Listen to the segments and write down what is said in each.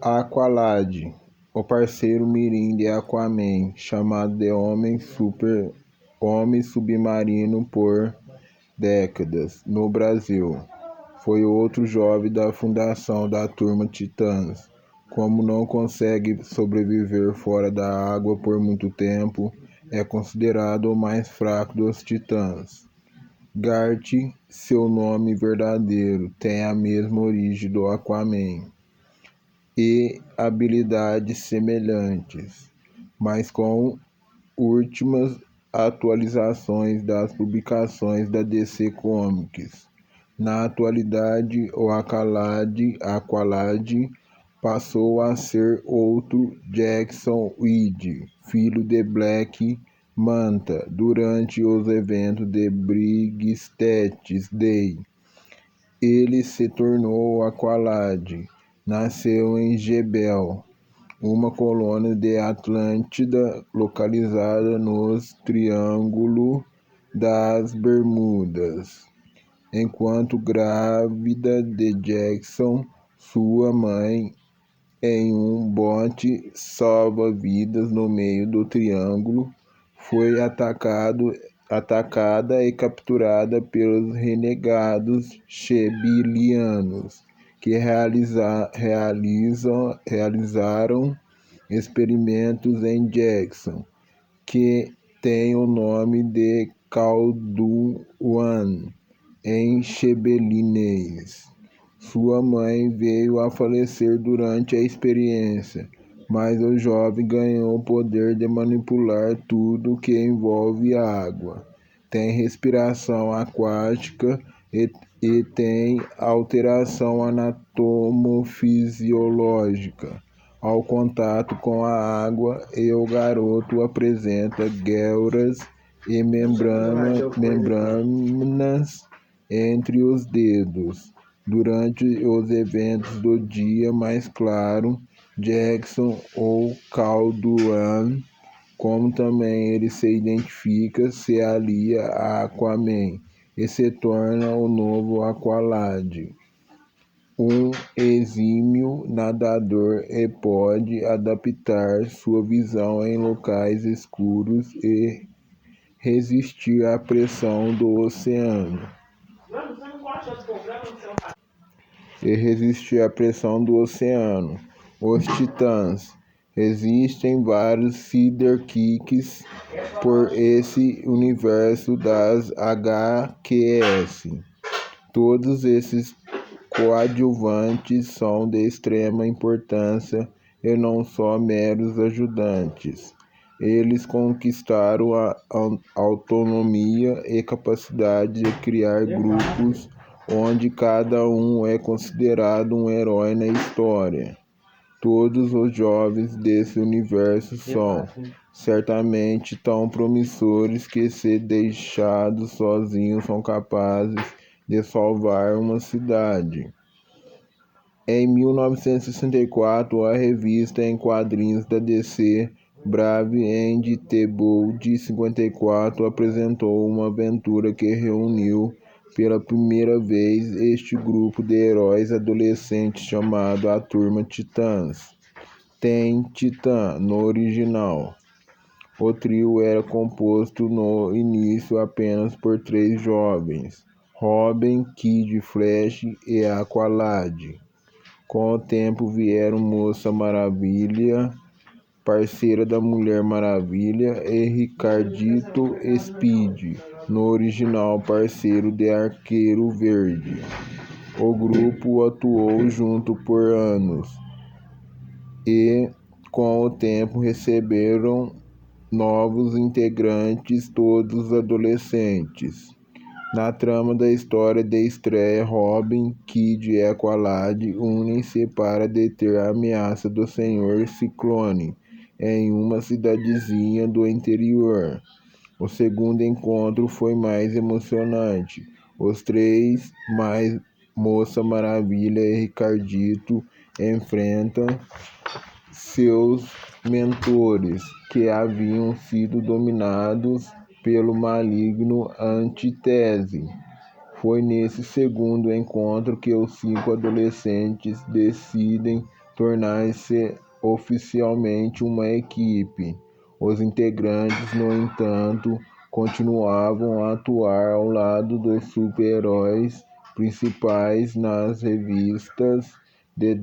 Aqualad, o parceiro mirim de Aquaman, chamado de Homem Submarino por décadas no Brasil, foi outro jovem da fundação da Turma Titãs. Como não consegue sobreviver fora da água por muito tempo, é considerado o mais fraco dos Titãs. Garth, seu nome verdadeiro, tem a mesma origem do Aquaman e habilidades semelhantes, mas com últimas atualizações das publicações da DC Comics. Na atualidade, o Aqualad passou a ser outro Jason Weed, filho de Black Manta, durante os eventos de Brigstead Day. Ele se tornou Aqualad. Nasceu em Jebel, uma colônia de Atlântida localizada nos Triângulo das Bermudas. Enquanto grávida de Jackson, sua mãe, em um bote salva-vidas no meio do triângulo, foi atacada e capturada pelos renegados Shebelianos, que realizaram experimentos em Jackson, que tem o nome de Calduan em Shebelinês. Sua mãe veio a falecer durante a experiência, mas o jovem ganhou o poder de manipular tudo que envolve água. Tem respiração aquática e tem alteração anatomofisiológica. Ao contato com a água, o garoto apresenta guelras e membranas entre os dedos. Durante os eventos do dia mais claro, Jackson ou Calduan, como também ele se identifica, se alia a Aquaman e se torna o novo Aqualad, um exímio nadador, e pode adaptar sua visão em locais escuros e resistir à pressão do oceano. Os Titãs. Existem vários sidekicks por esse universo das HQs. Todos esses coadjuvantes são de extrema importância e não só meros ajudantes. Eles conquistaram a autonomia e capacidade de criar grupos onde cada um é considerado um herói na história. Todos os jovens desse universo são certamente tão promissores que, se deixados sozinhos, são capazes de salvar uma cidade. Em 1964, a revista em quadrinhos da DC, Brave and the Bold 54, apresentou uma aventura que reuniu pela primeira vez este grupo de heróis adolescentes chamado a Turma Titãs. Tem Titã no original. O trio era composto no início apenas por 3 jovens: Robin, Kid, Flash e Aqualad. Com o tempo vieram Moça Maravilha, parceira da Mulher Maravilha, e Ricardito Speed, no original parceiro de Arqueiro Verde. O grupo atuou junto por anos e, com o tempo, receberam novos integrantes, todos adolescentes. Na trama da história de estreia, Robin, Kid e Aqualad unem-se para deter a ameaça do Senhor Ciclone em uma cidadezinha do interior. O segundo encontro foi mais emocionante. Os 3, mais Moça Maravilha e Ricardito, enfrentam seus mentores, que haviam sido dominados pelo maligno Antítese. Foi nesse segundo encontro que os 5 adolescentes decidem tornar-se oficialmente uma equipe. Os integrantes, no entanto, continuavam a atuar ao lado dos super-heróis principais nas revistas de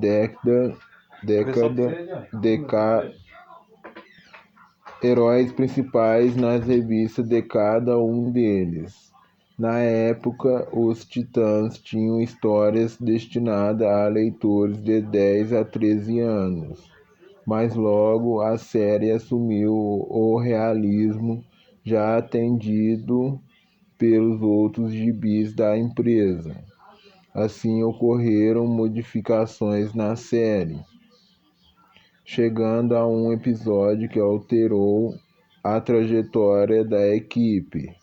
cada um deles. Na época, os Titãs tinham histórias destinadas a leitores de 10 a 13 anos, mas logo a série assumiu o realismo já atendido pelos outros gibis da empresa. Assim ocorreram modificações na série, chegando a um episódio que alterou a trajetória da equipe,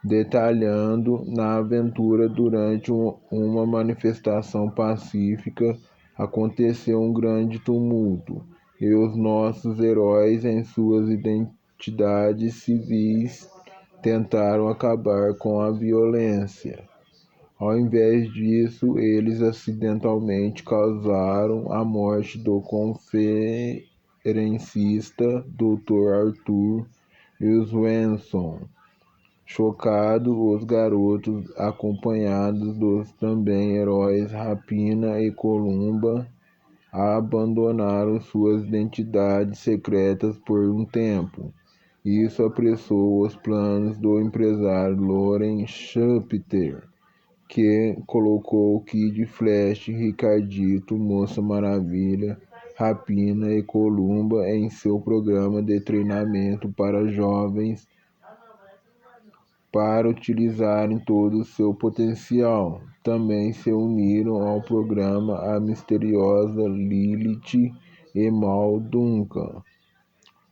detalhando na aventura durante uma manifestação pacífica aconteceu um grande tumulto, e os nossos heróis, em suas identidades civis, tentaram acabar com a violência. Ao invés disso, eles acidentalmente causaram a morte do conferencista Dr. Arthur Swenson. Chocados, os garotos, acompanhados dos também heróis Rapina e Columba, abandonaram suas identidades secretas por um tempo. Isso apressou os planos do empresário Loren Schupter, que colocou Kid Flash, Ricardito, Moça Maravilha, Rapina e Columba em seu programa de treinamento para jovens para utilizarem todo o seu potencial. Também se uniram ao programa a misteriosa Lilith e Mal Duncan.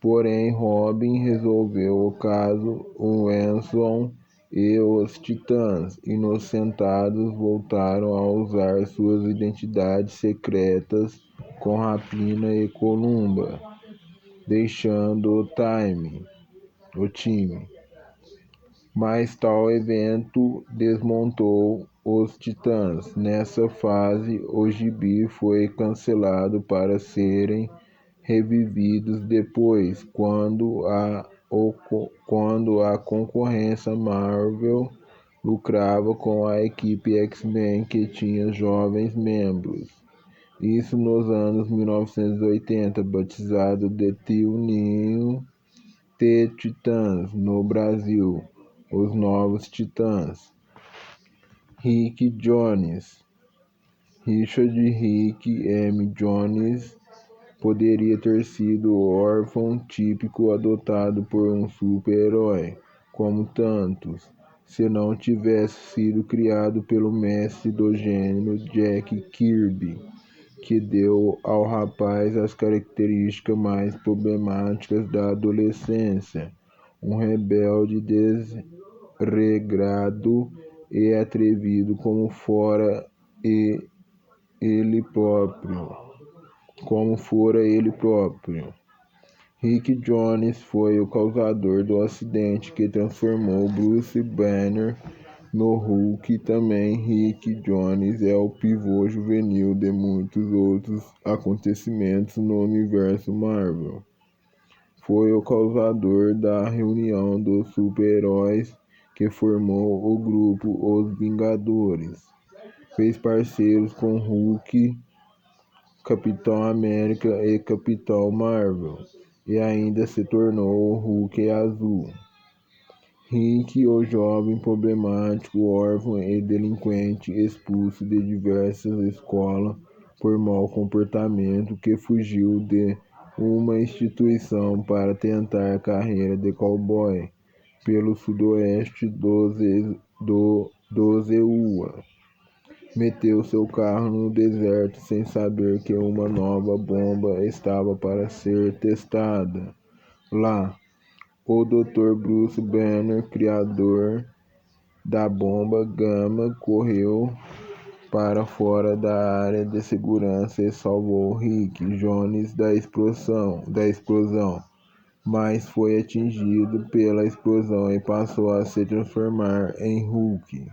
Porém, Robin resolveu o caso Wenson e os Titãs, inocentados, voltaram a usar suas identidades secretas com Rapina e Columba, deixando o time. Mas tal evento desmontou os Titãs. Nessa fase, o gibi foi cancelado para serem revividos depois, quando a concorrência Marvel lucrava com a equipe X-Men, que tinha jovens membros. Isso nos anos 1980, batizado de New Titãs no Brasil, os Novos Titãs. Rick Jones. Richard Rick M. Jones poderia ter sido o órfão típico adotado por um super-herói, como tantos, se não tivesse sido criado pelo mestre do gênero Jack Kirby, que deu ao rapaz as características mais problemáticas da adolescência: um rebelde desregrado e atrevido como fora ele próprio. Rick Jones foi o causador do acidente que transformou Bruce Banner no Hulk. Também Rick Jones é o pivô juvenil de muitos outros acontecimentos no universo Marvel. Foi o causador da reunião dos super-heróis que formou o grupo Os Vingadores. Fez parceiros com Hulk, Capitão América e Capitão Marvel, e ainda se tornou o Hulk azul. Rick, o jovem problemático, órfão e delinquente expulso de diversas escolas por mau comportamento, que fugiu de uma instituição para tentar a carreira de cowboy pelo sudoeste dos EUA. Meteu seu carro no deserto sem saber que uma nova bomba estava para ser testada lá. O Dr. Bruce Banner, criador da bomba Gama, correu para fora da área de segurança e salvou Rick Jones da explosão, mas foi atingido pela explosão e passou a se transformar em Hulk.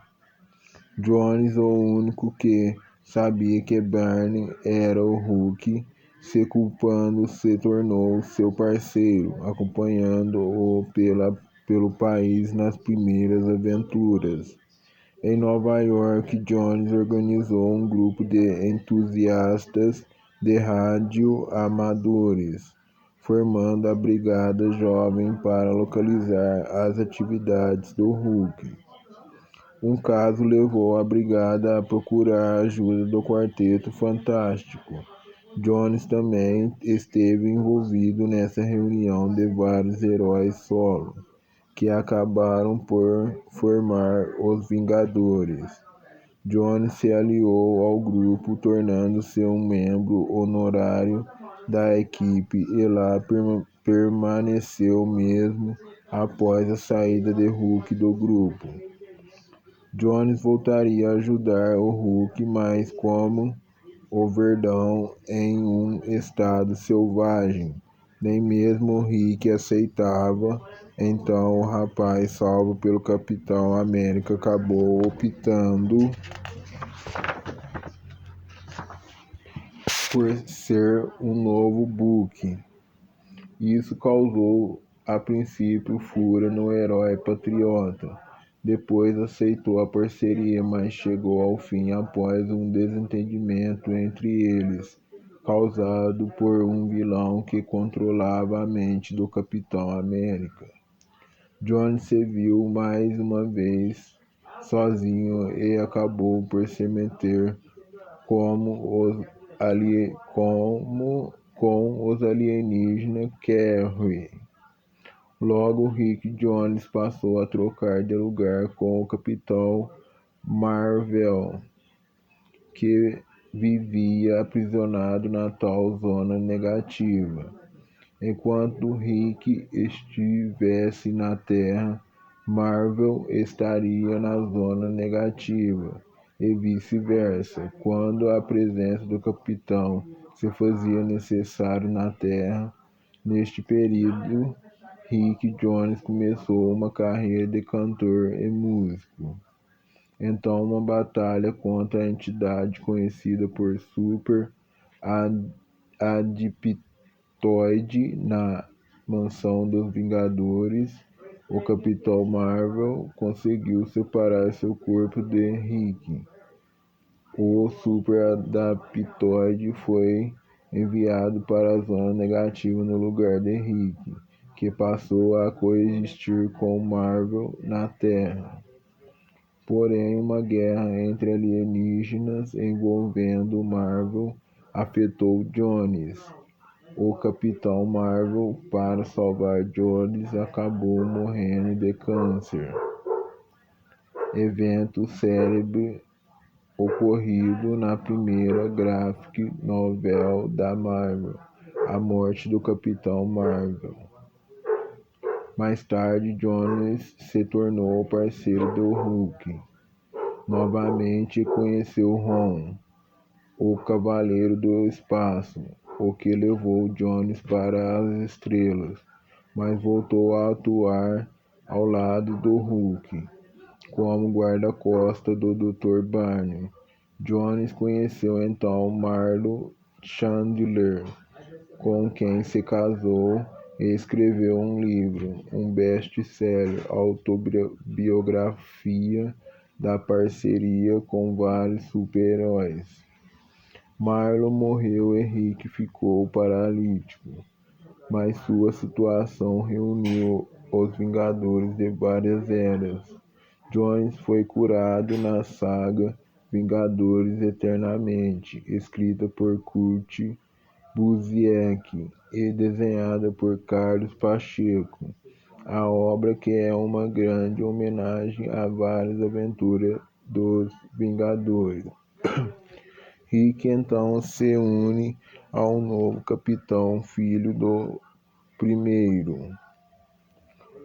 Jones, o único que sabia que Barney era o Hulk, se culpando, se tornou seu parceiro, acompanhando-o pelo país nas primeiras aventuras. Em Nova York, Jones organizou um grupo de entusiastas de rádio amadores, formando a Brigada Jovem para localizar as atividades do Hulk. Um caso levou a brigada a procurar a ajuda do Quarteto Fantástico. Jones também esteve envolvido nessa reunião de vários heróis solo, que acabaram por formar os Vingadores. Jones se aliou ao grupo, tornando-se um membro honorário da equipe e lá permaneceu mesmo após a saída de Hulk do grupo. Jones voltaria a ajudar o Hulk, mas como o Verdão em um estado selvagem. Nem mesmo o Rick aceitava, então o rapaz, salvo pelo Capitão América, acabou optando por ser um novo Bucky. Isso causou, a princípio, fúria no herói patriota. Depois aceitou a parceria, mas chegou ao fim após um desentendimento entre eles, causado por um vilão que controlava a mente do Capitão América. Jones se viu mais uma vez sozinho e acabou por se meter com os alienígenas Carrie. Logo, Rick Jones passou a trocar de lugar com o Capitão Marvel, que vivia aprisionado na tal zona negativa. Enquanto Rick estivesse na Terra, Marvel estaria na zona negativa, e vice-versa. Quando a presença do Capitão se fazia necessária na Terra, neste período, Rick Jones começou uma carreira de cantor e músico. Então, uma batalha contra a entidade conhecida por Super Adiptoide na Mansão dos Vingadores. O Capitão Marvel conseguiu separar seu corpo de Rick. O Super Adaptoide foi enviado para a zona negativa no lugar de Rick, que passou a coexistir com Marvel na Terra. Porém, uma guerra entre alienígenas envolvendo Marvel afetou Jones. O Capitão Marvel, para salvar Jones, acabou morrendo de câncer. Evento célebre ocorrido na primeira graphic novel da Marvel, a morte do Capitão Marvel. Mais tarde, Jones se tornou parceiro do Hulk. Novamente conheceu Ron, o Cavaleiro do Espaço, o que levou Jones para as estrelas, mas voltou a atuar ao lado do Hulk, como guarda-costas do Dr. Barney. Jones conheceu então Marlo Chandler, com quem se casou e escreveu um livro, um best-seller, autobiografia da parceria com vários super-heróis. Marlo morreu e Rick ficou paralítico, mas sua situação reuniu os Vingadores de várias eras. Jones foi curado na saga Vingadores Eternamente, escrita por Kurt Busiek e desenhada por Carlos Pacheco. A obra, que é uma grande homenagem a várias aventuras dos Vingadores. Rick então se une ao novo Capitão, filho do primeiro.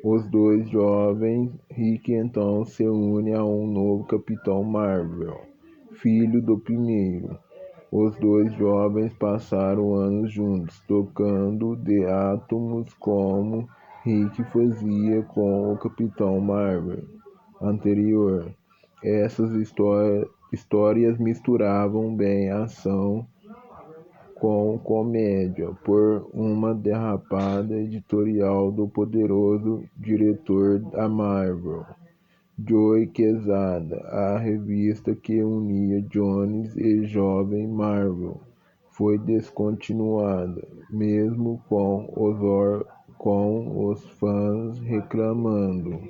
Os dois jovens, Rick então se une a um novo Capitão Marvel, filho do primeiro. Os dois jovens passaram anos juntos, trocando de átomos como Rick fazia com o Capitão Marvel anterior. Essas histórias histórias misturavam bem ação com comédia, por uma derrapada editorial do poderoso diretor da Marvel, Joe Quesada. A revista que unia Jones e Jovem Marvel foi descontinuada, mesmo com os fãs reclamando.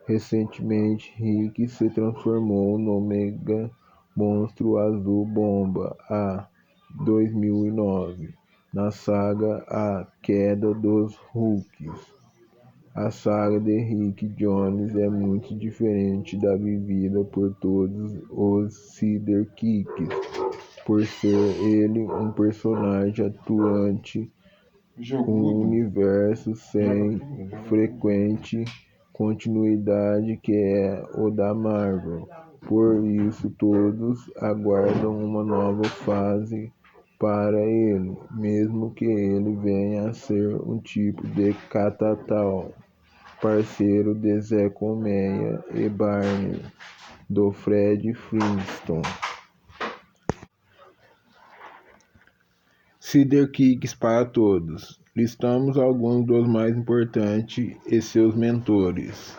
Recentemente, Rick se transformou no Mega Monstro Azul Bomba A 2009, na saga A Queda dos Hulks. A saga de Rick Jones é muito diferente da vivida por todos os Siderkicks, por ser ele um personagem atuante, um universo sem frequente continuidade que é o da Marvel. Por isso todos aguardam uma nova fase para ele, mesmo que ele venha a ser um tipo de Catatal, parceiro de Zé Colmeia e Barney, do Fred Flintstone. Siderkicks para todos. Listamos alguns dos mais importantes e seus mentores.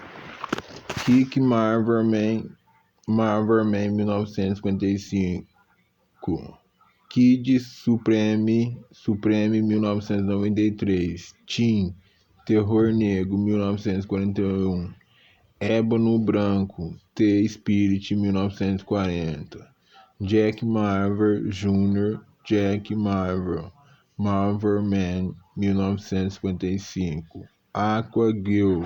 Kick Marvelman 1955. Kid Supreme 1993. Tim Terror Negro 1941. Ébano Branco T-Spirit 1940. Jack Marvel Jr. Jack Marvel Man 1955. Aquagirl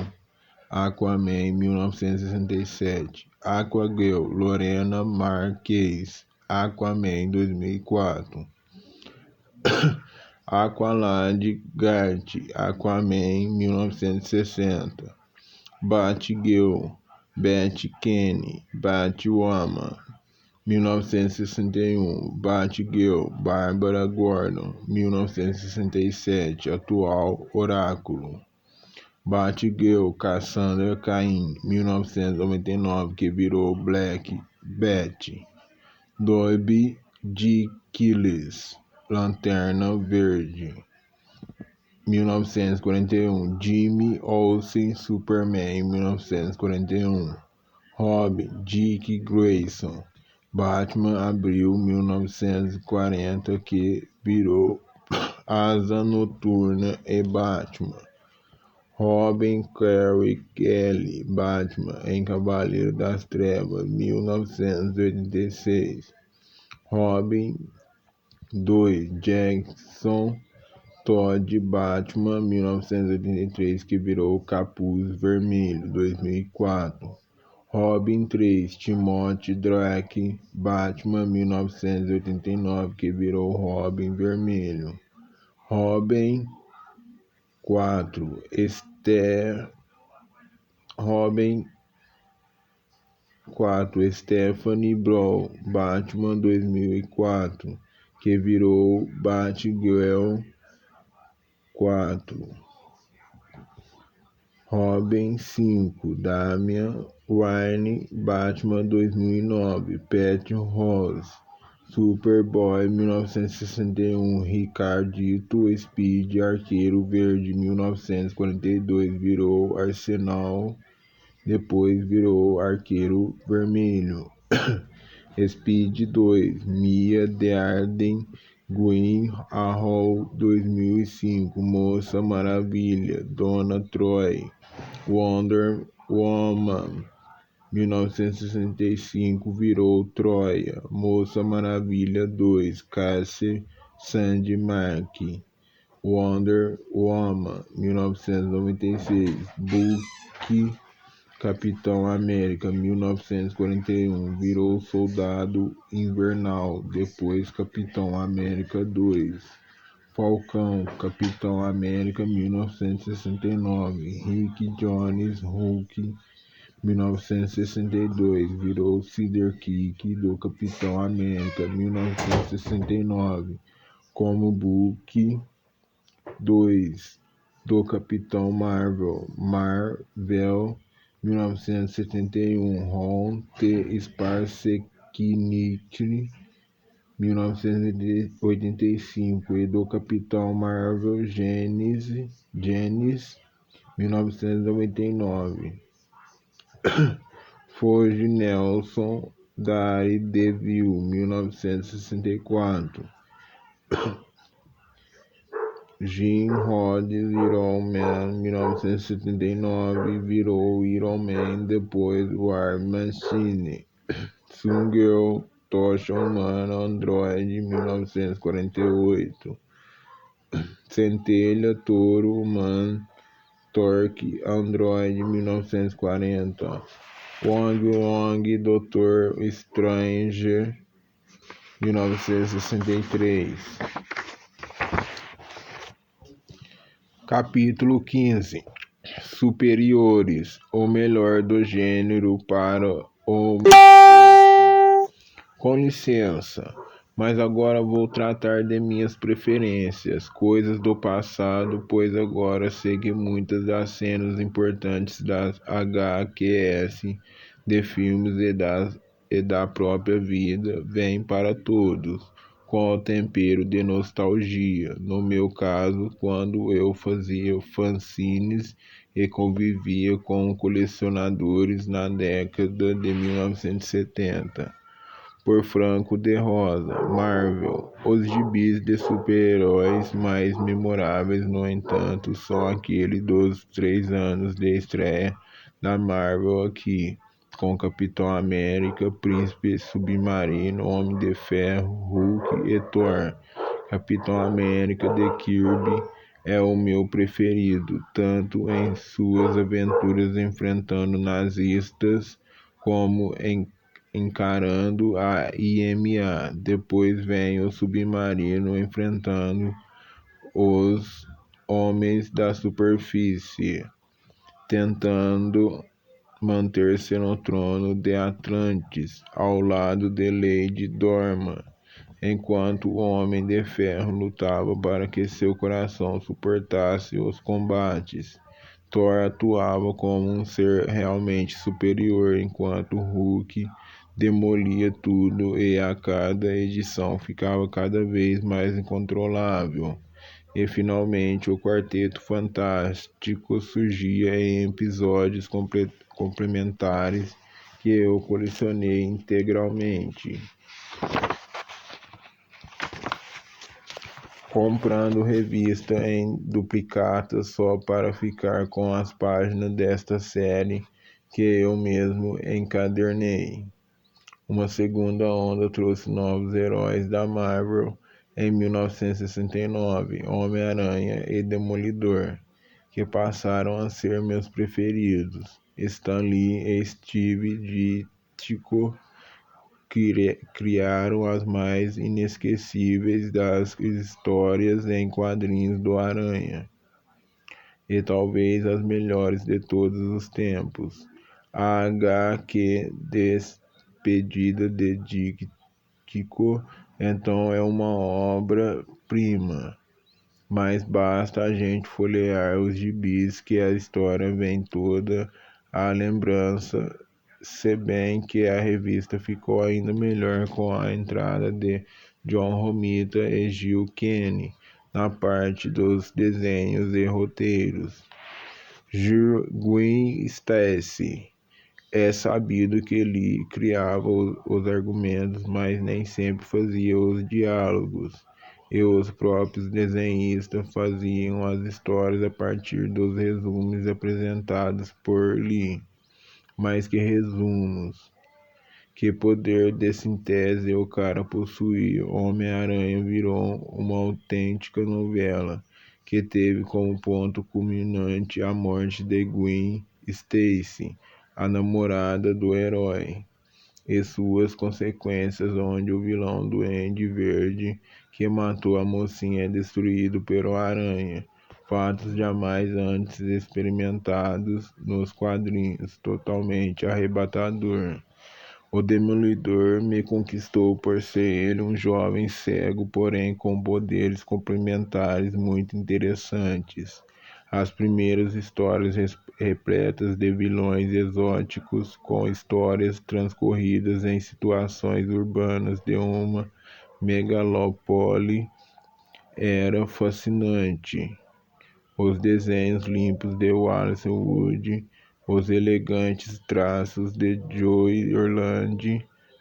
Aquaman 1967. Aquagirl Lorena Marquez Aquaman 2004. Aqualad Gart Aquaman 1960. Batgirl Bat Kenny Batwoman 1961. Batgirl Bárbara Gordon 1967, atual Oráculo. Batgirl Cassandra Cain 1999, que virou Black Bat. Dobby Dickiles Lanterna Verde 1941. Jimmy Olsen Superman 1941. Robin Dick Grayson Batman Abril 1940, que virou Asa Noturna e Batman. Robin Carey Kelly Batman em Cavaleiro das Trevas 1986. Robin 2 Jackson Todd Batman 1983, que virou Capuz Vermelho 2004. Robin 3 Timothy Drake Batman 1989, que virou Robin Vermelho. Robin 4 Stephanie Brown Batman 2004, que virou Batgirl 4. Robin 5 Damian Wayne Batman 2009. Pat Rose Superboy 1961. Ricardito Speed Arqueiro Verde 1942, virou Arsenal, depois virou Arqueiro Vermelho. Speed 2 Mia Dearden Green Arrow 2005. Moça Maravilha Donna Troy Wonder Woman 1965, virou Troia. Moça Maravilha 2 Cassie Sandmark Wonder Woman 1996. Bucky Capitão América 1941, virou Soldado Invernal, depois Capitão América 2. Falcão Capitão América 1969. Rick Jones Hulk 1962, virou Siderkick do Capitão América 1969, como Bucky 2 do Capitão Marvel 1971. Ron T. Sparks Knight, 1985, e do Capitão Marvel Genesis, 1999. Foge Nelson, Daredevil, 1964. Jim Rhodes, Iron Man, 1979, virou Iron Man depois War Machine. Sun-Girl, Tocha Humana, Android, 1948. Centelha, Touro, Humano, Torque, Android, 1940. Wong Wong, Doutor Stranger, 1963. Capítulo 15. Superiores, o melhor do gênero para o... Com licença, mas agora vou tratar de minhas preferências, coisas do passado, pois agora sei que muitas das cenas importantes das HQS, de filmes e da própria vida, vêm para todos, com o tempero de nostalgia. No meu caso, quando eu fazia fanzines e convivia com colecionadores na década de 1970. Por Franco de Rosa, Marvel. Os gibis de super-heróis mais memoráveis, no entanto, são aqueles dos 3 anos de estreia da Marvel aqui, com Capitão América, Príncipe Submarino, Homem de Ferro, Hulk e Thor. Capitão América de Kirby é o meu preferido, tanto em suas aventuras enfrentando nazistas como encarando a IMA. Depois vem o Submarino enfrentando os homens da superfície, tentando manter-se no trono de Atlantis, ao lado de Lady Dorma, enquanto o Homem de Ferro lutava para que seu coração suportasse os combates. Thor atuava como um ser realmente superior, enquanto Hulk demolia tudo e a cada edição ficava cada vez mais incontrolável. E finalmente o Quarteto Fantástico surgia em episódios complementares que eu colecionei integralmente, comprando revista em duplicata só para ficar com as páginas desta série que eu mesmo encadernei. Uma segunda onda trouxe novos heróis da Marvel em 1969, Homem-Aranha e Demolidor, que passaram a ser meus preferidos. Stan Lee e Steve Ditko criaram as mais inesquecíveis das histórias em quadrinhos do Aranha, e talvez as melhores de todos os tempos. A HQ Despedida de Ditko, então, é uma obra-prima, mas basta a gente folhear os gibis que a história vem toda à lembrança, se bem que a revista ficou ainda melhor com a entrada de John Romita e Gil Kane na parte dos desenhos e roteiros. Gwen Stacy. É sabido que Lee criava os argumentos, mas nem sempre fazia os diálogos, e os próprios desenhistas faziam as histórias a partir dos resumos apresentados por Lee. Mais que resumos, que poder de síntese o cara possuía. Homem-Aranha virou uma autêntica novela, que teve como ponto culminante a morte de Gwen Stacy, a namorada do herói, e suas consequências, onde o vilão Duende Verde, que matou a mocinha, é destruído pelo Aranha. Fatos jamais antes experimentados nos quadrinhos, totalmente arrebatador. O Demolidor me conquistou por ser ele um jovem cego, porém com poderes complementares muito interessantes. As primeiras histórias repletas de vilões exóticos, com histórias transcorridas em situações urbanas de uma megalópole, era fascinante. Os desenhos limpos de Wallace Wood, os elegantes traços de Joe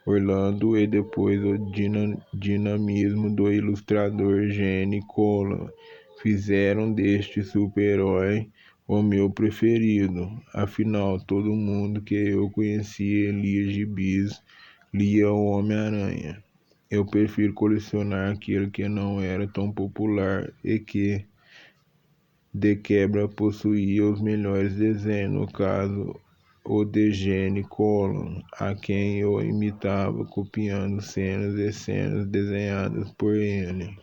Orlando e depois o dinamismo do ilustrador Gene Colan fizeram deste super-herói o meu preferido. Afinal, todo mundo que eu conhecia lia gibis, lia o Homem-Aranha. Eu prefiro colecionar aquele que não era tão popular e que, de quebra, possuía os melhores desenhos, no caso, o de Gene Colan, a quem eu imitava copiando cenas e cenas desenhadas por ele.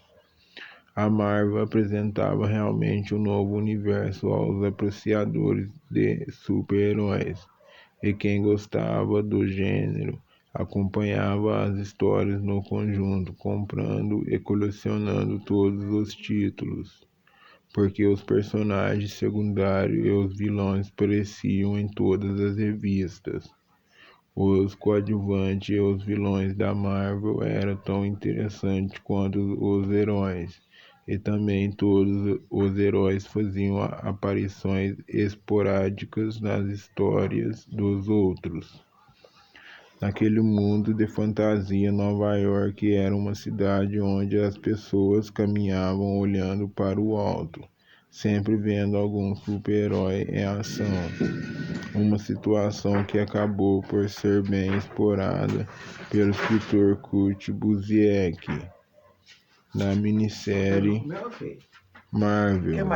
A Marvel apresentava realmente um novo universo aos apreciadores de super-heróis, e quem gostava do gênero acompanhava as histórias no conjunto, comprando e colecionando todos os títulos, porque os personagens secundários e os vilões apareciam em todas as revistas. Os coadjuvantes e os vilões da Marvel eram tão interessantes quanto os heróis, e também todos os heróis faziam aparições esporádicas nas histórias dos outros. Naquele mundo de fantasia, Nova York era uma cidade onde as pessoas caminhavam olhando para o alto, sempre vendo algum super-herói em ação. Uma situação que acabou por ser bem explorada pelo escritor Kurt Busiek na minissérie Marvel.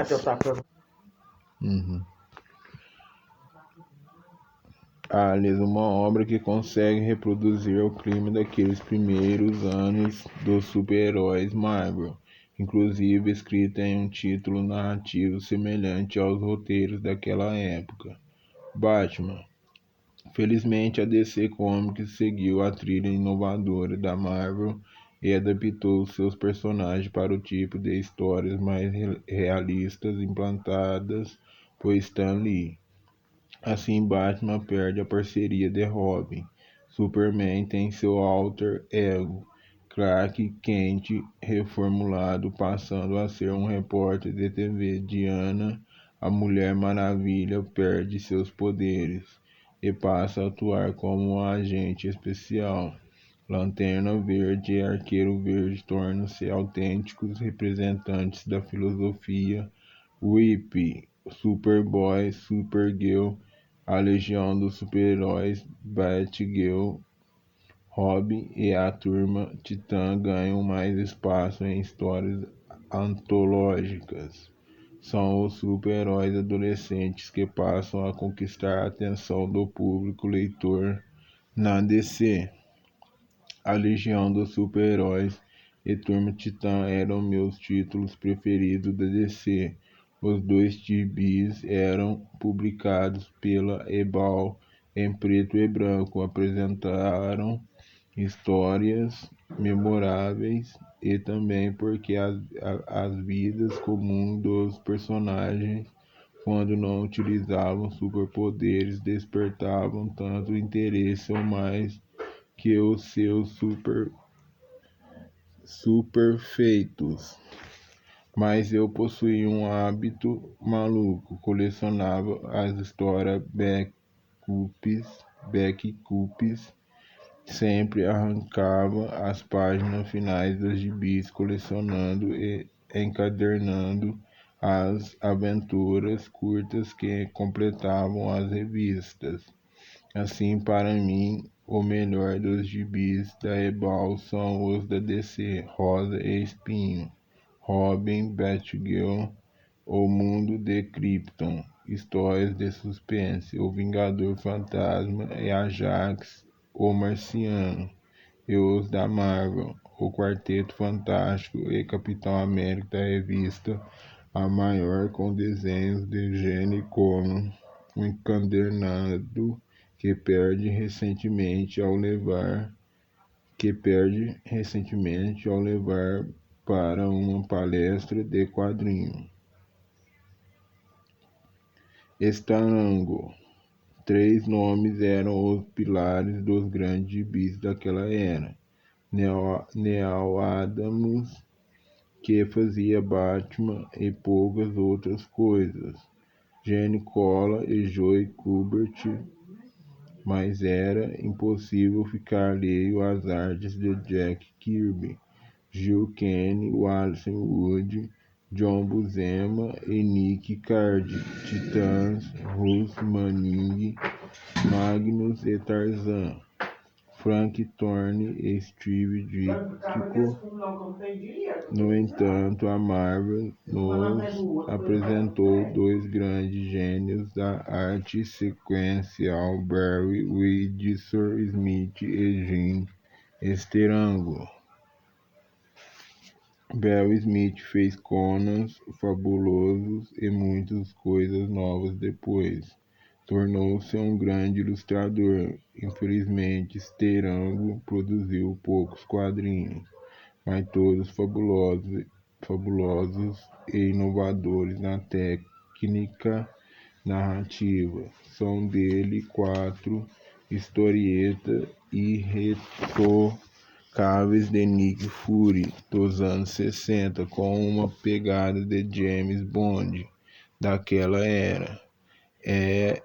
Aliás, uma obra que consegue reproduzir o clima daqueles primeiros anos dos super-heróis Marvel, inclusive escrita em um título narrativo semelhante aos roteiros daquela época. Batman. Felizmente, a DC Comics seguiu a trilha inovadora da Marvel e adaptou seus personagens para o tipo de histórias mais realistas implantadas por Stan Lee. Assim, Batman perde a parceria de Robin. Superman tem seu alter ego, Clark Kent, reformulado, passando a ser um repórter de TV. Diana, a Mulher Maravilha, perde seus poderes e passa a atuar como um agente especial. Lanterna Verde e Arqueiro Verde tornam-se autênticos representantes da filosofia Whip. Superboy, Supergirl, a Legião dos Super-Heróis, Batgirl, Robin e a Turma Titã ganham mais espaço em histórias antológicas. São os super-heróis adolescentes que passam a conquistar a atenção do público leitor na DC. A Legião dos Super-Heróis e Turma Titã eram meus títulos preferidos da DC. Os dois gibis eram publicados pela Ebal em preto e branco, apresentaram histórias memoráveis e também porque as vidas comuns dos personagens, quando não utilizavam superpoderes, despertavam tanto interesse ou mais que os seus superfeitos. Mas eu possuía um hábito maluco, colecionava as histórias back-copies, sempre arrancava as páginas finais dos gibis, colecionando e encadernando as aventuras curtas que completavam as revistas. Assim, para mim, o melhor dos gibis da Ebal são os da DC, Rosa e Espinho, Robin, Batgirl, O Mundo de Krypton, Histórias de Suspense, O Vingador Fantasma e Ajax, O Marciano, e os da Marvel, O Quarteto Fantástico e Capitão América da revista A Maior, com desenhos de Gene Colan, um encadernado que perde recentemente ao levar para uma palestra de quadrinho. Starango. 3 nomes eram os pilares dos grandes gibis daquela era. Neal Adams, que fazia Batman e poucas outras coisas. Gene Cola e Joe Kubert, mas era impossível ficar alheio às artes de Jack Kirby, Gil Kane, Wallace Wood, John Buscema e Nick Cardy, Titãs, Russ Manning, Magnus e Tarzan, Frank Thorne e Steve Ditko. No entanto, a Marvel nos apresentou 2 grandes gênios da arte sequencial, Barry Windsor Smith e Jim Sterango. Barry Smith fez Conan, Fabulosos e muitas coisas novas depois. Tornou-se um grande ilustrador. Infelizmente, Sterango produziu poucos quadrinhos, mas todos fabulosos e inovadores na técnica narrativa. São dele 4 historietas irretocáveis de Nick Fury dos anos 60, com uma pegada de James Bond daquela era. É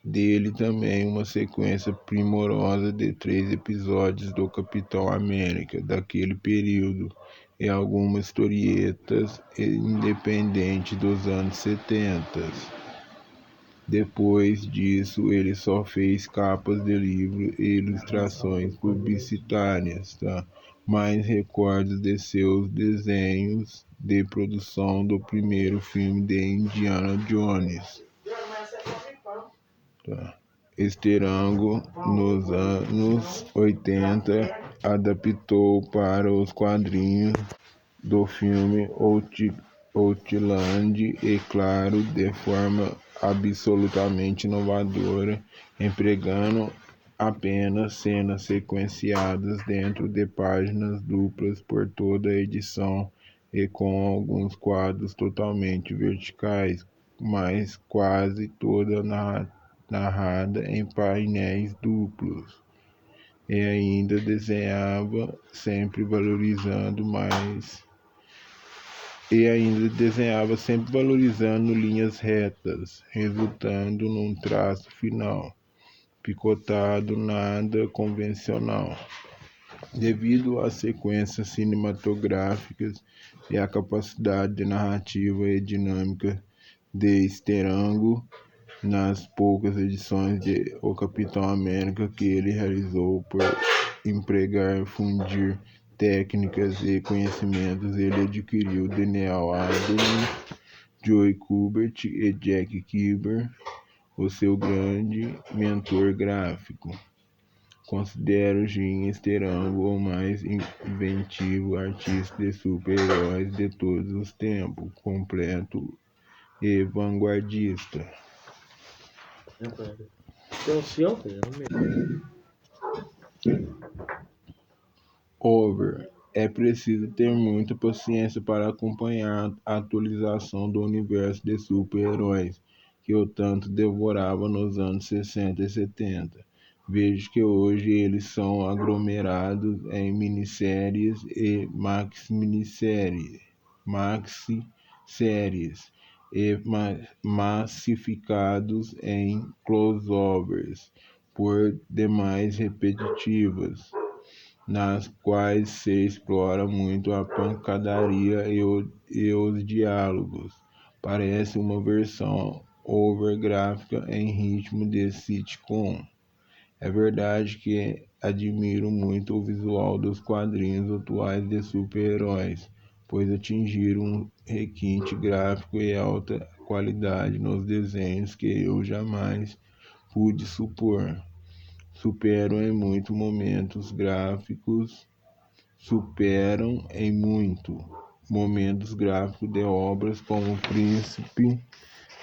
dele também uma sequência primorosa de 3 episódios do Capitão América daquele período e algumas historietas independentes dos anos 70. Depois disso, ele só fez capas de livros e ilustrações publicitárias, mais recordes de seus desenhos de produção do primeiro filme de Indiana Jones. Sterango, nos anos 80, adaptou para os quadrinhos do filme Outland e, claro, de forma absolutamente inovadora, empregando apenas cenas sequenciadas dentro de páginas duplas por toda a edição e com alguns quadros totalmente verticais, mas quase toda narrada em painéis duplos. E ainda desenhava sempre valorizando linhas retas, resultando num traço final picotado, nada convencional. Devido às sequências cinematográficas e à capacidade narrativa e dinâmica de Sterango, nas poucas edições de O Capitão América que ele realizou por empregar e fundir técnicas e conhecimentos, ele adquiriu de Neal Adams, Joe Kubert e Jack Kirby, o seu grande mentor gráfico. Considero Jim Sterango o mais inventivo artista de super-heróis de todos os tempos, completo e vanguardista. Over. É preciso ter muita paciência para acompanhar a atualização do universo de super-heróis que eu tanto devorava nos anos 60 e 70. Vejo que hoje eles são aglomerados em minisséries e maxi-séries e massificados em crossovers, por demais repetitivas, nas quais se explora muito a pancadaria e os diálogos. Parece uma versão overgráfica em ritmo de sitcom. É verdade que admiro muito o visual dos quadrinhos atuais de super-heróis, pois atingiram um requinte gráfico e alta qualidade nos desenhos que eu jamais pude supor. Superam em muito momentos gráficos de obras como Príncipe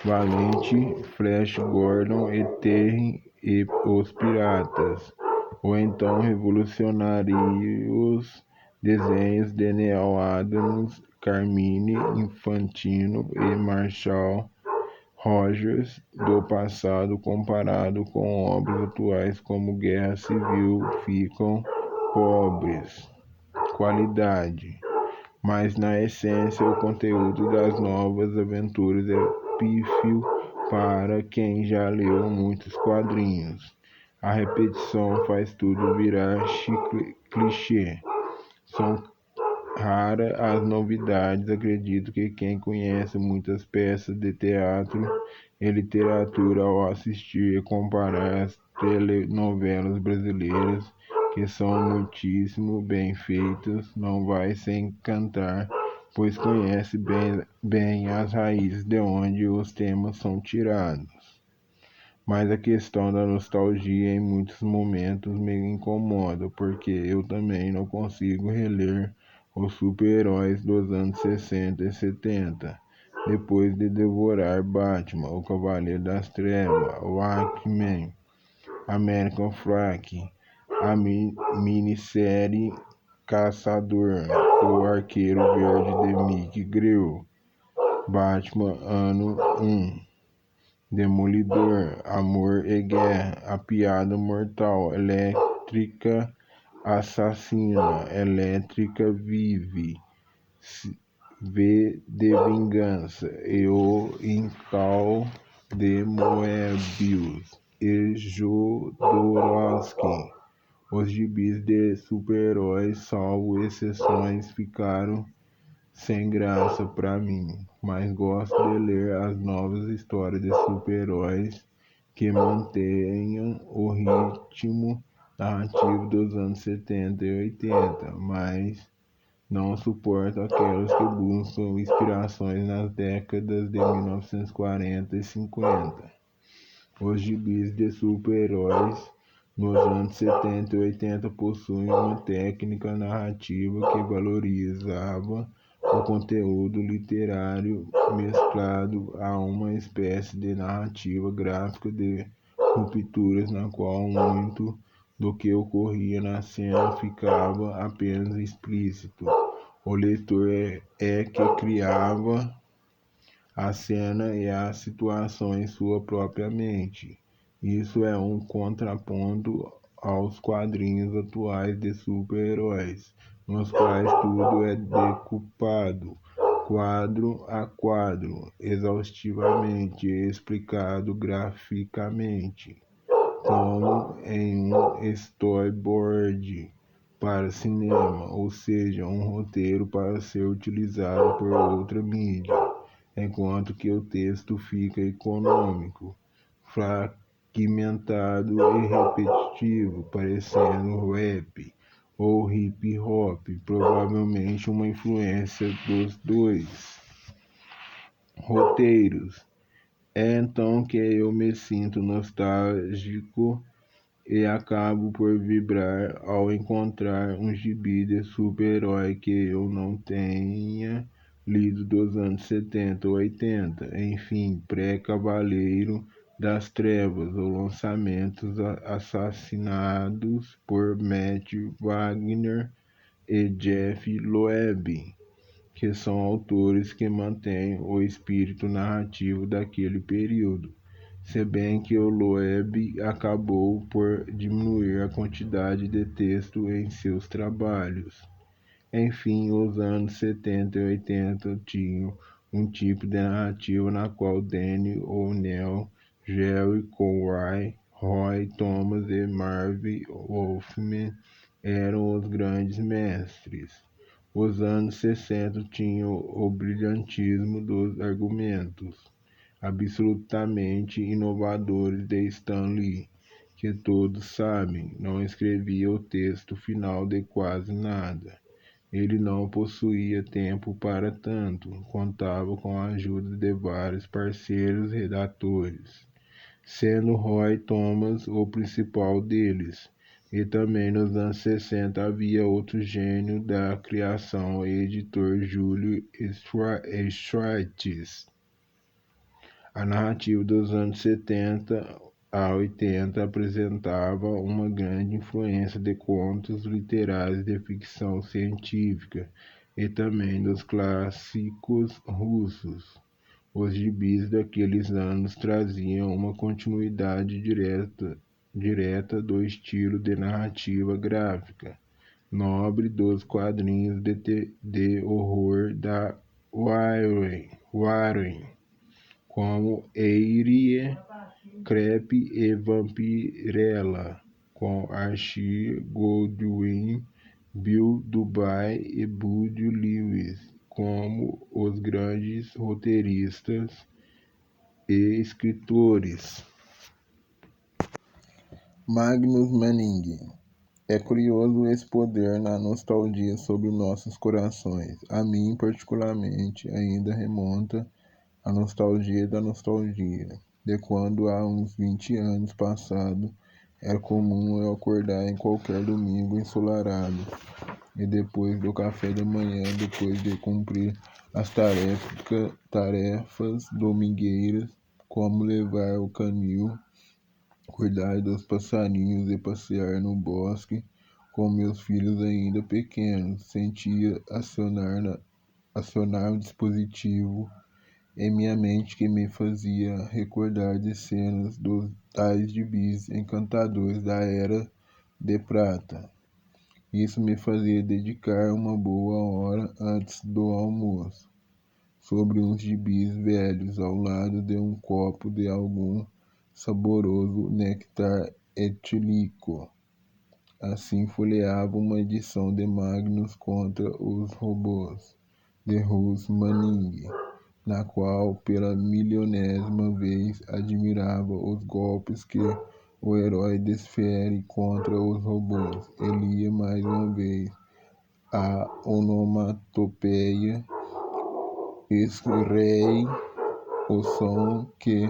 Valente, Flash Gordon e Terry e os Piratas, ou então revolucionários desenhos de Neal Adams, Carmine Infantino e Marshall Rogers do passado comparado com obras atuais como Guerra Civil ficam pobres qualidade, mas na essência o conteúdo das novas aventuras é pífio para quem já leu muitos quadrinhos. A repetição faz tudo virar clichê. São raras as novidades. Acredito que quem conhece muitas peças de teatro e literatura ao assistir e comparar as telenovelas brasileiras, que são muitíssimo bem feitas, não vai se encantar, pois conhece bem as raízes de onde os temas são tirados. Mas a questão da nostalgia em muitos momentos me incomoda, porque eu também não consigo reler os super-heróis dos anos 60 e 70, depois de devorar Batman, o Cavaleiro das Trevas, o Aquaman, American Flak, a minissérie Caçador, o Arqueiro Verde de Mick Grill, Batman Ano 1, Demolidor, Amor e Guerra, A Piada Mortal, Elétrica Assassina, Elétrica Vive, V de Vingança e o Incal de Moebius e Jodorowsky. Os gibis de super-heróis, salvo exceções, ficaram sem graça pra mim, mas gosto de ler as novas histórias de super-heróis que mantenham o ritmo narrativo dos anos 70 e 80, mas não suporto aquelas que buscam inspirações nas décadas de 1940 e 50. Os gibis de super-heróis nos anos 70 e 80 possuem uma técnica narrativa que valorizava o conteúdo literário mesclado a uma espécie de narrativa gráfica de rupturas na qual muito do que ocorria na cena ficava apenas explícito. O leitor é que criava a cena e a situação em sua própria mente. Isso é um contraponto aos quadrinhos atuais de super-heróis, nos quais tudo é decupado, quadro a quadro, exaustivamente explicado graficamente, como em um storyboard para cinema, ou seja, um roteiro para ser utilizado por outra mídia, enquanto que o texto fica econômico, fragmentado e repetitivo, parecendo rap ou hip hop, provavelmente uma influência dos dois roteiros. É então que eu me sinto nostálgico e acabo por vibrar ao encontrar um gibi de super-herói que eu não tenha lido dos anos 70 ou 80, enfim, pré-Cavaleiro das Trevas ou lançamentos assassinados por Matt Wagner e Jeff Loeb, que são autores que mantêm o espírito narrativo daquele período, se bem que o Loeb acabou por diminuir a quantidade de texto em seus trabalhos. Enfim, os anos 70 e 80 tinham um tipo de narrativa na qual Danny O'Neill, Jerry Conway, Roy Thomas e Marv Wolfman eram os grandes mestres. Os anos 60 tinham o brilhantismo dos argumentos absolutamente inovadores de Stan Lee, que todos sabem, não escrevia o texto final de quase nada. Ele não possuía tempo para tanto, contava com a ajuda de vários parceiros redatores, sendo Roy Thomas o principal deles. E também nos anos 60 havia outro gênio da criação, o editor Júlio Schwartz. A narrativa dos anos 70 a 80 apresentava uma grande influência de contos literários de ficção científica e também dos clássicos russos. Os gibis daqueles anos traziam uma continuidade direta do estilo de narrativa gráfica nobre dos quadrinhos de horror da Warren, como Eerie, Creep e Vampirella, com Archie Goldwyn, Bill Dubai e Bud Lewis como os grandes roteiristas e escritores. Magnus Manning. É curioso esse poder na nostalgia sobre nossos corações. A mim, particularmente, ainda remonta a nostalgia da nostalgia, de quando há uns 20 anos passado era comum eu acordar em qualquer domingo ensolarado e depois do café da manhã, depois de cumprir as tarefas domingueiras, como levar o canil, cuidar dos passarinhos e passear no bosque com meus filhos ainda pequenos, sentia acionar um dispositivo em minha mente que me fazia recordar de cenas dos tais gibis encantadores da Era de Prata. Isso me fazia dedicar uma boa hora antes do almoço, sobre uns gibis velhos, ao lado de um copo de algum saboroso néctar etílico. Assim folheava uma edição de Magnus contra os Robôs, de Russ Manning, na qual, pela milionésima vez, admirava os golpes que o herói desfere contra os robôs. E lia mais uma vez a onomatopeia, extraí o som que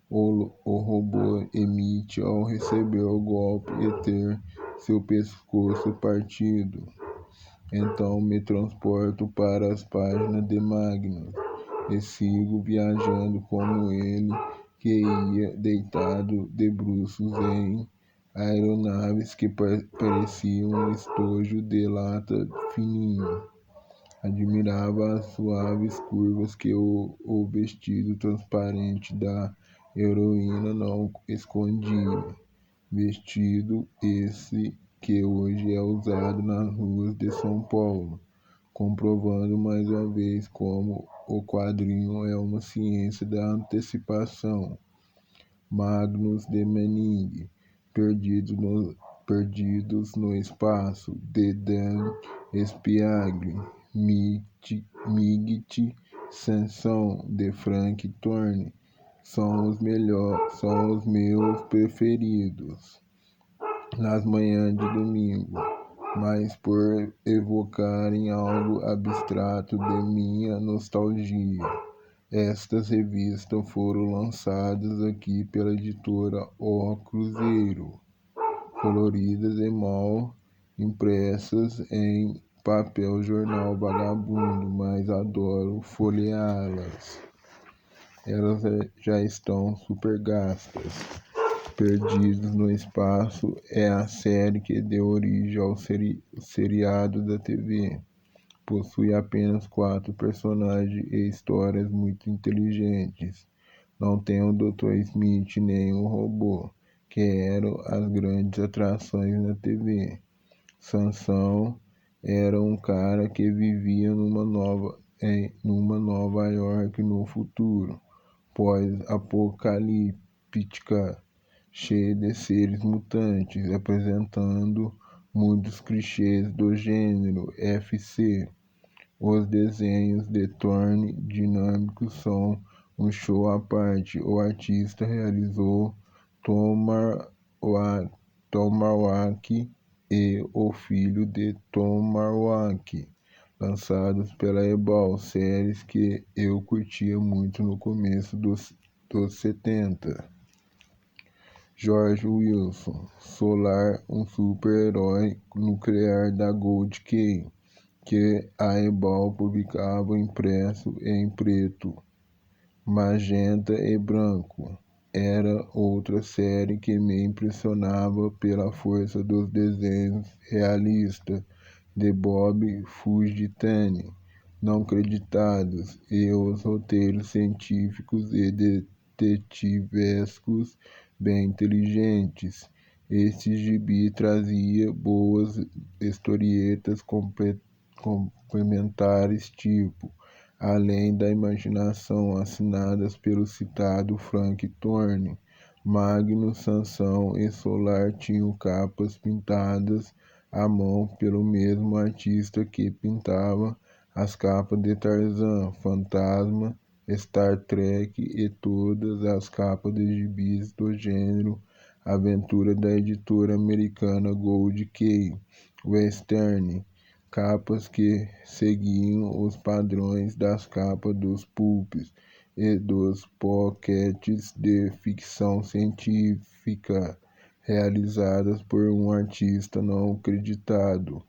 o robô emite ao receber o golpe e ter seu pescoço partido. Então me transporto para as páginas de Magnus e sigo viajando como ele, que ia deitado de bruços em aeronaves que pareciam um estojo de lata fininho. Admirava as suaves curvas que o vestido transparente da heroína não escondia. Vestido esse que hoje é usado nas ruas de São Paulo, comprovando mais uma vez como o quadrinho é uma ciência da antecipação. Magnus de Manning, Perdidos no Espaço, de Dan Spiegle, Migit Sanson, de Frank Thorne, são os meus preferidos nas manhãs de domingo, mas por evocarem algo abstrato de minha nostalgia. Estas revistas foram lançadas aqui pela editora O Cruzeiro, coloridas e mal impressas em papel jornal vagabundo, mas adoro folheá-las. Elas já estão super gastas. Perdidos no Espaço é a série que deu origem ao seriado da TV. Possui apenas 4 personagens e histórias muito inteligentes. Não tem o Dr. Smith nem o robô, que eram as grandes atrações na TV. Sansão era um cara que vivia numa Nova York no futuro, pós-apocalíptica, cheia de seres mutantes, apresentando muitos clichês do gênero FC. Os desenhos de Thorne dinâmicos são um show à parte. O artista realizou Tomahawk e O Filho de Tomahawk, lançados pela Ebal, séries que eu curtia muito no começo dos 70. George Wilson, Solar, um super-herói nuclear da Gold Key, que a Ebal publicava impresso em preto, magenta e branco. Era outra série que me impressionava pela força dos desenhos realistas de Bob Fugitani. não creditados e os roteiros científicos e detetivescos bem inteligentes. Este gibi trazia boas historietas complementares, tipo, além da imaginação, assinadas pelo citado Frank Thorne. Magnus, Sansão e Solar tinham capas pintadas à mão pelo mesmo artista que pintava as capas de Tarzan, Fantasma, Star Trek e todas as capas de gibis do gênero aventura da editora americana Gold Key Western, capas que seguiam os padrões das capas dos pulps e dos pockets de ficção científica realizadas por um artista não acreditado,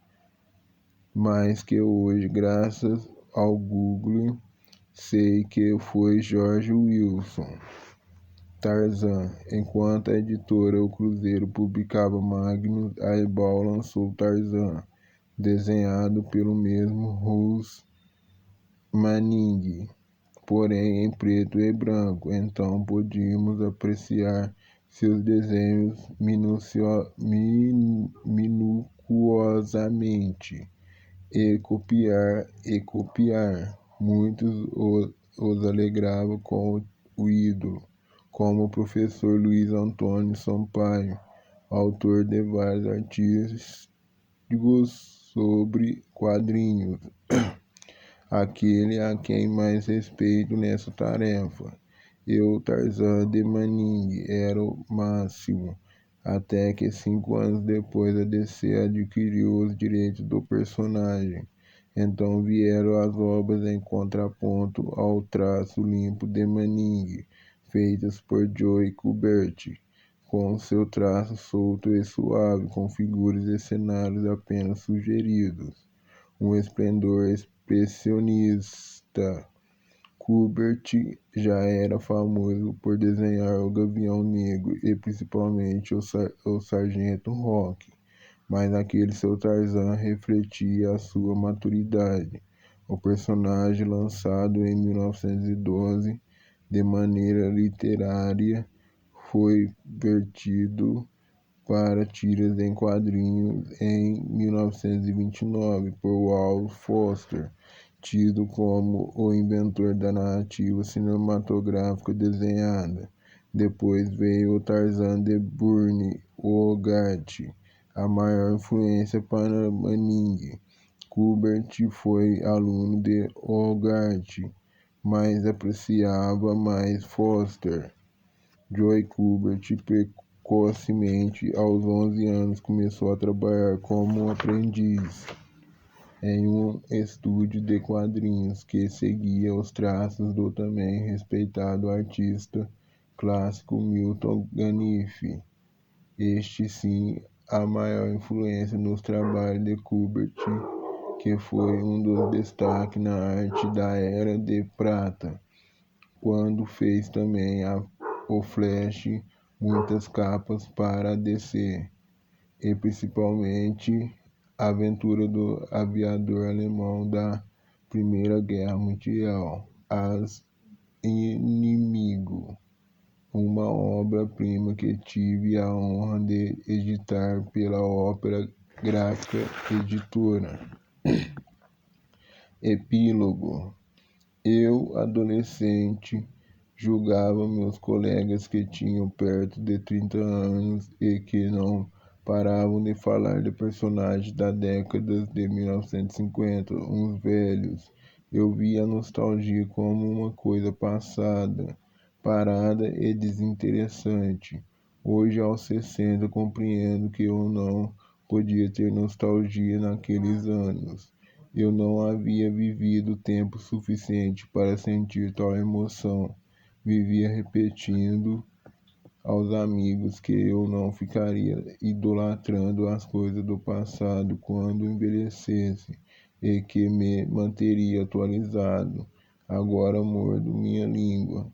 mas que hoje, graças ao Google, sei que foi George Wilson. Tarzan. Enquanto a editora O Cruzeiro publicava Magnus, a Ebal lançou Tarzan, desenhado pelo mesmo Russ Manning, porém em preto e branco. Então podíamos apreciar seus desenhos minuciosamente e copiar. Muitos os alegravam com o ídolo, como o professor Luiz Antônio Sampaio, autor de vários artigos sobre quadrinhos, aquele a quem mais respeito nessa tarefa. Eu, Tarzan de Manning, era o máximo, até que 5 anos depois a DC adquiriu os direitos do personagem. Então vieram as obras em contraponto ao traço limpo de Manning, feitas por Joe Kubert, com seu traço solto e suave, com figuras e cenários apenas sugeridos. Um esplendor expressionista. Kubert já era famoso por desenhar o Gavião Negro e principalmente o Sargento Rock, mas aquele seu Tarzan refletia a sua maturidade. O personagem, lançado em 1912 de maneira literária, foi vertido para tiras em quadrinhos em 1929 por Walt Foster, tido como o inventor da narrativa cinematográfica desenhada. Depois veio o Tarzan de Burne Hogarth, a maior influência para Manning. Kubert foi aluno de Hogarth, mas apreciava mais Foster. Joe Kubert precocemente, aos 11 anos, começou a trabalhar como aprendiz em um estúdio de quadrinhos que seguia os traços do também respeitado artista clássico Milton Caniff. Este sim, a maior influência nos trabalhos de Kubert, que foi um dos destaques na arte da Era de Prata, quando fez também o Flash, muitas capas para a DC, e principalmente a aventura do aviador alemão da Primeira Guerra Mundial, As Inimigo, uma obra-prima que tive a honra de editar pela Ópera Gráfica Editora. Epílogo. Eu, adolescente, julgava meus colegas que tinham perto de 30 anos e que não paravam de falar de personagens da década de 1950, uns velhos. Eu via a nostalgia como uma coisa passada, parada e desinteressante. Hoje, aos 60, compreendo que eu não podia ter nostalgia naqueles anos. Eu não havia vivido tempo suficiente para sentir tal emoção. Vivia repetindo aos amigos que eu não ficaria idolatrando as coisas do passado quando envelhecesse e que me manteria atualizado. Agora mordo minha língua.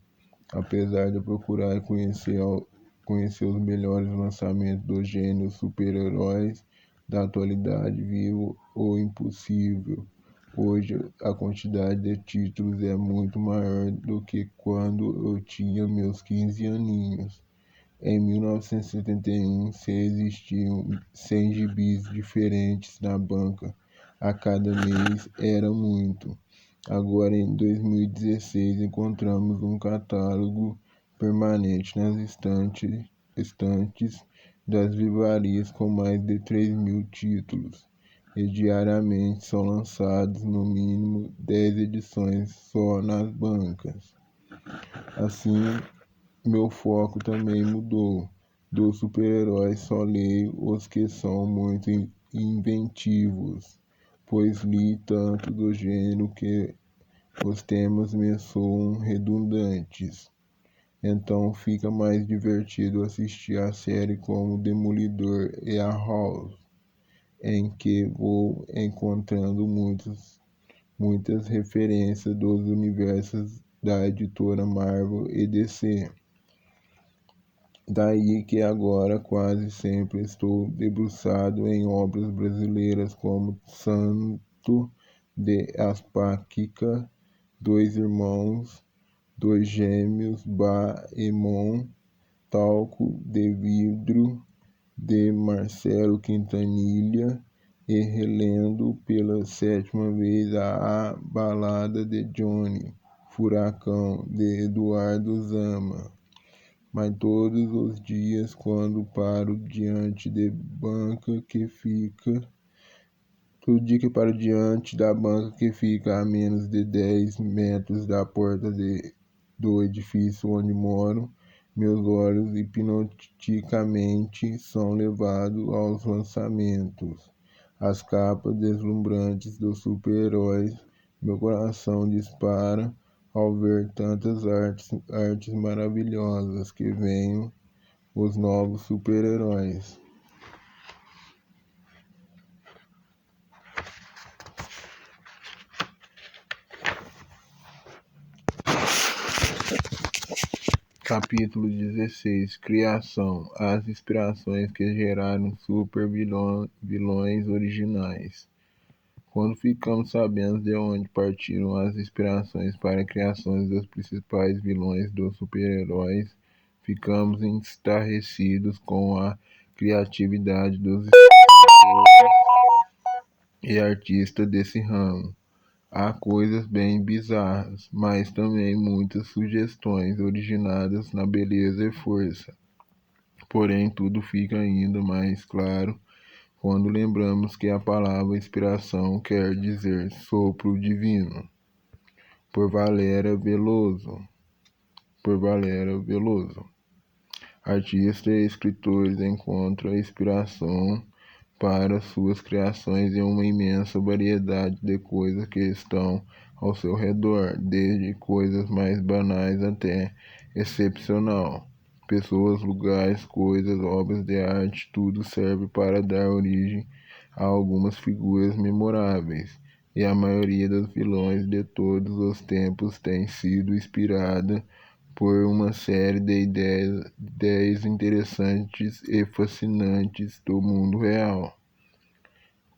Apesar de procurar conhecer os melhores lançamentos dos gêneros super-heróis da atualidade, vivo o impossível. Hoje a quantidade de títulos é muito maior do que quando eu tinha meus 15 aninhos. Em 1971, se existiam 100 gibis diferentes na banca a cada mês, era muito. Agora, em 2016, encontramos um catálogo permanente nas estantes das livrarias com mais de 3.000 títulos, e diariamente são lançados no mínimo 10 edições só nas bancas. Assim, meu foco também mudou. Dos super-heróis só leio os que são muito inventivos, pois li tanto do gênero que os temas me soam redundantes. Então fica mais divertido assistir a série como Demolidor e a House, em que vou encontrando muitas referências dos universos da editora Marvel e DC. Daí que agora quase sempre estou debruçado em obras brasileiras como Santo de Aspaquica, Dois Irmãos, Dois Gêmeos, Baemon, Talco de Vidro, de Marcelo Quintanilha, e relendo pela 7ª vez a Balada de Johnny, Furacão, de Eduardo Zama. Mas todos os dias, quando paro diante de banca que fica, todo dia que paro diante da banca que fica a menos de 10 metros da porta do edifício onde moro, meus olhos hipnoticamente são levados aos lançamentos, às capas deslumbrantes dos super-heróis. Meu coração dispara ao ver tantas artes maravilhosas que venham os novos super-heróis. Capítulo 16. Criação. As inspirações que geraram super vilões originais. Quando ficamos sabendo de onde partiram as inspirações para a criação dos principais vilões dos super-heróis, ficamos estarrecidos com a criatividade dos escritores e artistas desse ramo. Há coisas bem bizarras, mas também muitas sugestões originadas na beleza e força. Porém, tudo fica ainda mais claro quando lembramos que a palavra inspiração quer dizer sopro divino. Por Valéria Veloso. Artistas e escritores encontram inspiração para suas criações em uma imensa variedade de coisas que estão ao seu redor, desde coisas mais banais até excepcional. Pessoas, lugares, coisas, obras de arte, tudo serve para dar origem a algumas figuras memoráveis. E a maioria dos vilões de todos os tempos tem sido inspirada por uma série de ideias interessantes e fascinantes do mundo real.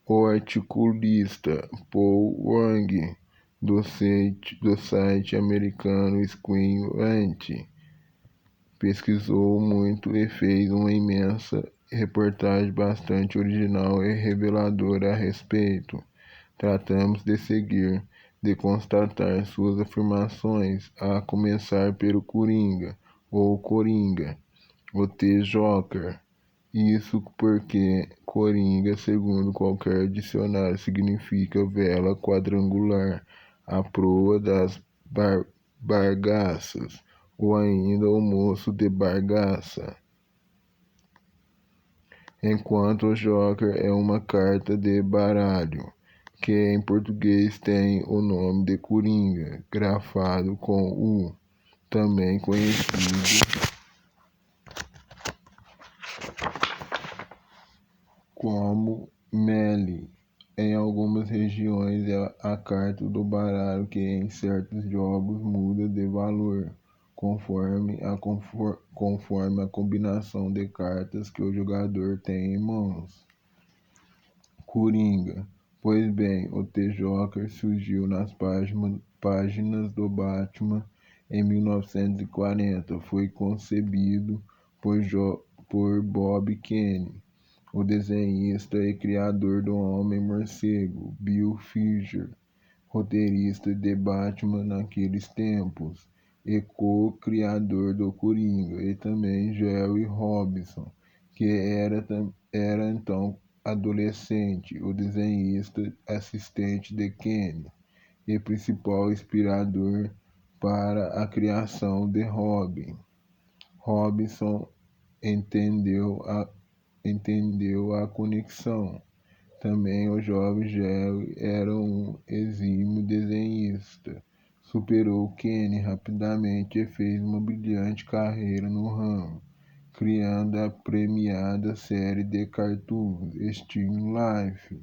O articulista Paul Wang, do site americano Screen Rant, pesquisou muito e fez uma imensa reportagem bastante original e reveladora a respeito. Tratamos de seguir, de constatar suas afirmações, a começar pelo Coringa, ou Coringa, o T-Joker. Isso porque Coringa, segundo qualquer dicionário, significa vela quadrangular, a proa das bagaças, ou ainda o moço de bagaça. Enquanto o Joker é uma carta de baralho, que em português tem o nome de Coringa, grafado com U, também conhecido como Melee. Em algumas regiões é a carta do baralho que em certos jogos muda de valor, conforme a combinação de cartas que o jogador tem em mãos. Coringa, Pois bem, o T-Joker surgiu nas páginas do Batman em 1940. Foi concebido por Bob Kane, o desenhista e criador do Homem-Morcego, Bill Finger, roteirista de Batman naqueles tempos, e co-criador do Coringa, e também Jerry Robinson, que era então adolescente, o desenhista assistente de Kane e principal inspirador para a criação de Robin. Robinson entendeu a conexão. Também o jovem Jerry era um exímio desenhista. Superou Kane rapidamente e fez uma brilhante carreira no ramo, criando a premiada série de cartoons Still Life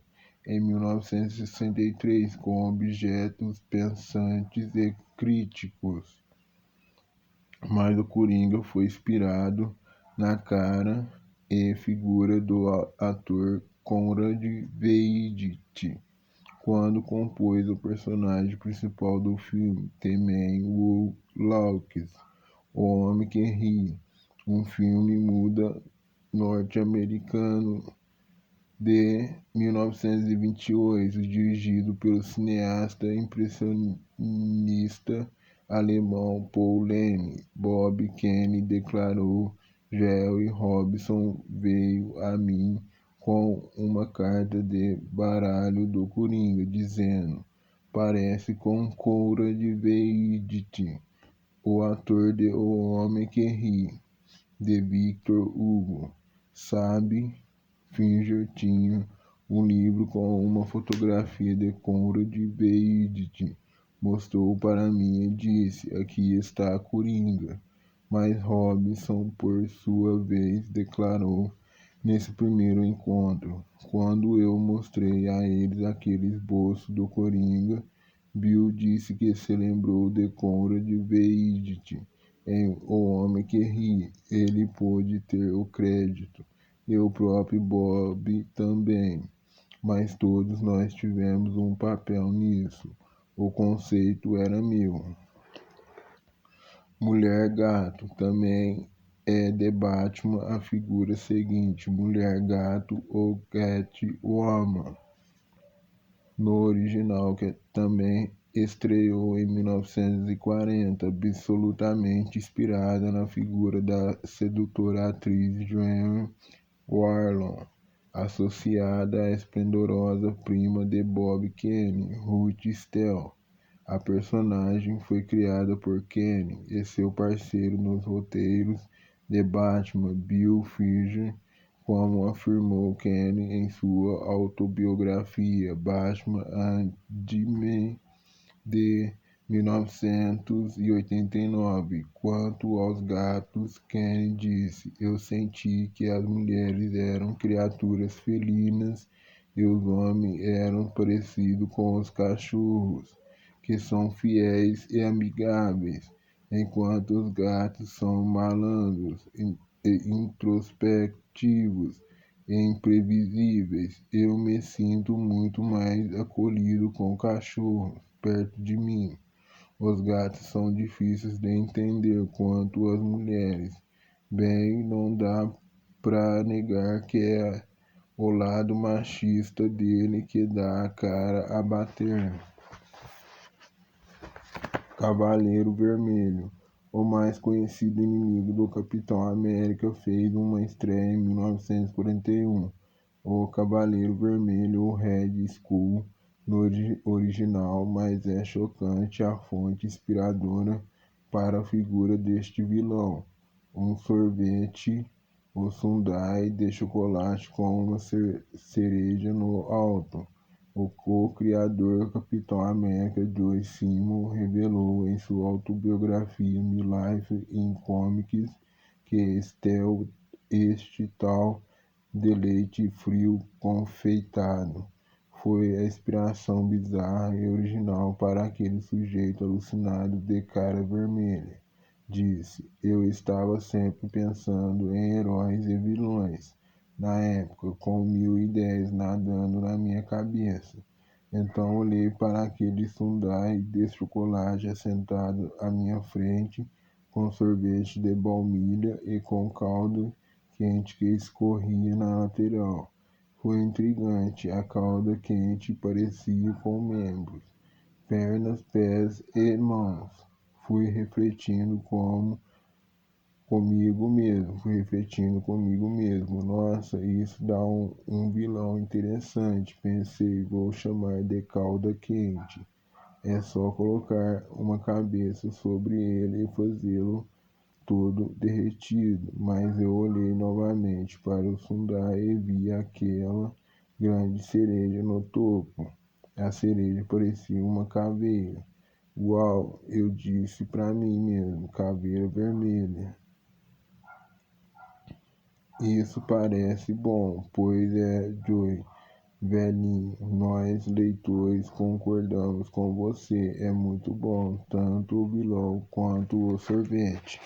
em 1963 com objetos pensantes e críticos. Mas o Coringa foi inspirado na cara e figura do ator Conrad Veidt, quando compôs o personagem principal do filme, The Man Who Laughs, O Homem que Ri, um filme mudo norte-americano de 1928, dirigido pelo cineasta impressionista alemão Paul Leni. Bob Kane declarou: Jerry Robinson veio a mim com uma carta de baralho do Coringa, dizendo: parece com Conrad Veidt, o ator de O Homem que Ri, de Victor Hugo. Sabe, Finger tinha um livro com uma fotografia de Conrad Veidt. Mostrou para mim e disse: aqui está a Coringa. Mas Robinson, por sua vez, declarou nesse primeiro encontro: quando eu mostrei a eles aquele esboço do Coringa, Bill disse que se lembrou de Conrad Veidt em O Homem que Ri. Ele pôde ter o crédito, e o próprio Bob também, mas todos nós tivemos um papel nisso. O conceito era meu. Mulher Gato também é de Batman a figura seguinte: Mulher Gato ou Catwoman, no original, que também estreou em 1940, absolutamente inspirada na figura da sedutora atriz Joan Warlock, associada à esplendorosa prima de Bob Kane, Ruth Stell. A personagem foi criada por Kane e seu parceiro nos roteiros de Batman, Bill Finger, como afirmou Kane em sua autobiografia Batman and Me de 1989. Quanto aos gatos, Kane disse: eu senti que as mulheres eram criaturas felinas e os homens eram parecidos com os cachorros, que são fiéis e amigáveis, enquanto os gatos são malandros, introspectivos e imprevisíveis. Eu me sinto muito mais acolhido com cachorros perto de mim. Os gatos são difíceis de entender quanto as mulheres. Bem, não dá pra negar que é o lado machista dele que dá a cara a bater. Cavaleiro Vermelho, o mais conhecido inimigo do Capitão América, fez uma estreia em 1941. O Cavaleiro Vermelho, o Red Skull, no original, mas é chocante a fonte inspiradora para a figura deste vilão. Um sorvete, o sundae de chocolate com uma cereja no alto. O co-criador Capitão América Joe Simon revelou em sua autobiografia My Life in Comics que este tal de leite frio confeitado foi a inspiração bizarra e original para aquele sujeito alucinado de cara vermelha. Disse: eu estava sempre pensando em heróis e vilões. na época, com 1010 nadando na minha cabeça. Então olhei para aquele sundae de chocolate assentado à minha frente, com sorvete de baunilha e com caldo quente que escorria na lateral. Foi intrigante, a calda quente parecia com membros, pernas, pés e mãos. Fui refletindo comigo mesmo. Nossa, isso dá um vilão interessante. Pensei, vou chamar de calda quente. É só colocar uma cabeça sobre ele e fazê-lo todo derretido. Mas eu olhei novamente para o sundae e vi aquela grande cereja no topo. A cereja parecia uma caveira. Uau, eu disse para mim mesmo, caveira vermelha. Isso parece bom, pois é, Joey, velhinho, nós leitores concordamos com você, é muito bom, tanto o vilão quanto o sorvete.